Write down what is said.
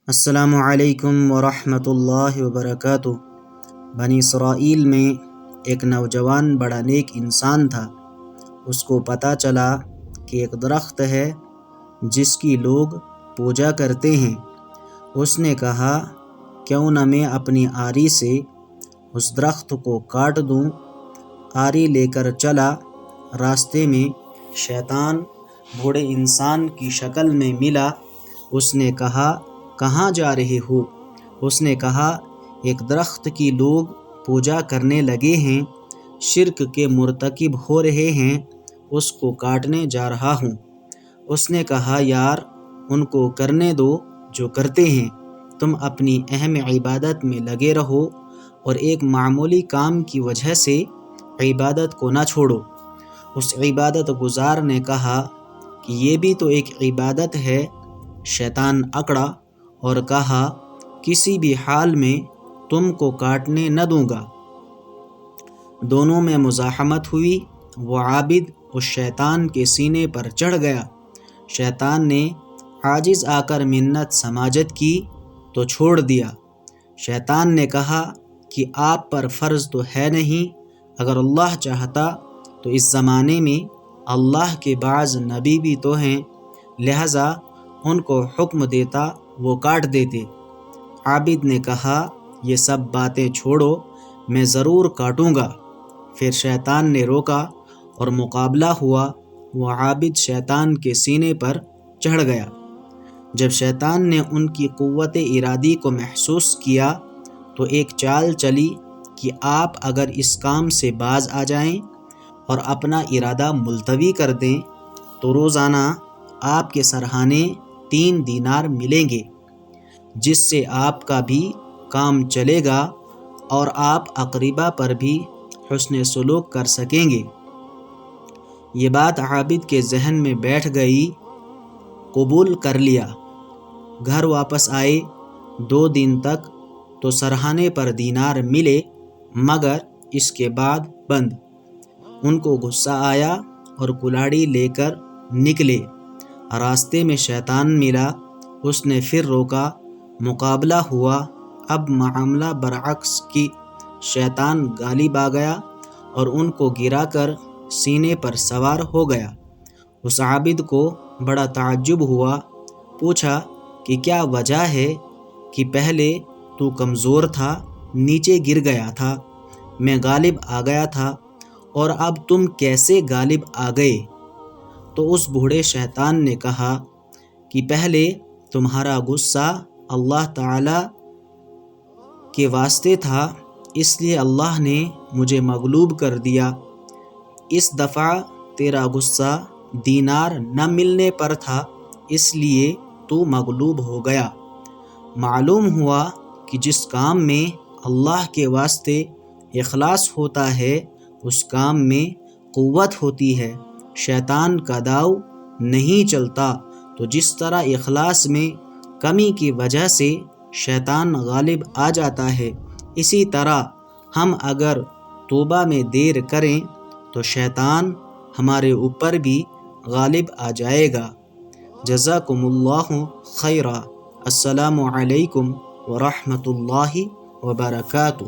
السلام علیکم ورحمۃ اللہ وبرکاتہ۔ بنی اسرائیل میں ایک نوجوان بڑا نیک انسان تھا۔ اس کو پتہ چلا کہ ایک درخت ہے جس کی لوگ پوجا کرتے ہیں۔ اس نے کہا کیوں نہ میں اپنی آری سے اس درخت کو کاٹ دوں۔ آری لے کر چلا۔ راستے میں شیطان بوڑھے انسان کی شکل میں ملا۔ اس نے کہا کہاں جا رہے ہو؟ اس نے کہا ایک درخت کی لوگ پوجا کرنے لگے ہیں، شرک کے مرتکب ہو رہے ہیں، اس کو کاٹنے جا رہا ہوں۔ اس نے کہا یار ان کو کرنے دو جو کرتے ہیں، تم اپنی اہم عبادت میں لگے رہو اور ایک معمولی کام کی وجہ سے عبادت کو نہ چھوڑو۔ اس عبادت گزار نے کہا کہ یہ بھی تو ایک عبادت ہے۔ شیطان اکڑا اور کہا کسی بھی حال میں تم کو کاٹنے نہ دوں گا۔ دونوں میں مزاحمت ہوئی۔ وہ عابد اس شیطان کے سینے پر چڑھ گیا۔ شیطان نے عاجز آ کر منت سماجت کی تو چھوڑ دیا۔ شیطان نے کہا کہ آپ پر فرض تو ہے نہیں، اگر اللہ چاہتا تو اس زمانے میں اللہ کے بعض نبی بھی تو ہیں، لہذا ان کو حکم دیتا وہ کاٹ دیتے۔ عابد نے کہا یہ سب باتیں چھوڑو، میں ضرور کاٹوں گا۔ پھر شیطان نے روکا اور مقابلہ ہوا۔ وہ عابد شیطان کے سینے پر چڑھ گیا۔ جب شیطان نے ان کی قوت ارادی کو محسوس کیا تو ایک چال چلی کہ آپ اگر اس کام سے باز آ جائیں اور اپنا ارادہ ملتوی کر دیں تو روزانہ آپ کے سرہانے 3 دینار ملیں گے، جس سے آپ کا بھی کام چلے گا اور آپ اقربا پر بھی حسن سلوک کر سکیں گے۔ یہ بات عابد کے ذہن میں بیٹھ گئی، قبول کر لیا۔ گھر واپس آئے 2 دن تک تو سرہانے پر دینار ملے، مگر اس کے بعد بند۔ ان کو غصہ آیا اور کلاڑی لے کر نکلے۔ راستے میں شیطان ملا۔ اس نے پھر روکا، مقابلہ ہوا۔ اب معاملہ برعکس کی شیطان غالب آ گیا اور ان کو گرا کر سینے پر سوار ہو گیا۔ اس عابد کو بڑا تعجب ہوا۔ پوچھا کہ کیا وجہ ہے کہ پہلے تو کمزور تھا، نیچے گر گیا تھا، میں غالب آ گیا تھا، اور اب تم کیسے غالب آ گئے؟ تو اس بوڑھے شیطان نے کہا کہ پہلے تمہارا غصہ اللہ تعالی کے واسطے تھا، اس لیے اللہ نے مجھے مغلوب کر دیا۔ اس دفعہ تیرا غصہ دینار نہ ملنے پر تھا، اس لیے تو مغلوب ہو گیا۔ معلوم ہوا کہ جس کام میں اللہ کے واسطے اخلاص ہوتا ہے اس کام میں قوت ہوتی ہے، شیطان کا داؤ نہیں چلتا۔ تو جس طرح اخلاص میں کمی کی وجہ سے شیطان غالب آ جاتا ہے، اسی طرح ہم اگر توبہ میں دیر کریں تو شیطان ہمارے اوپر بھی غالب آ جائے گا۔ جزاکم اللہ خیرا۔ السلام علیکم ورحمۃ اللہ وبرکاتہ۔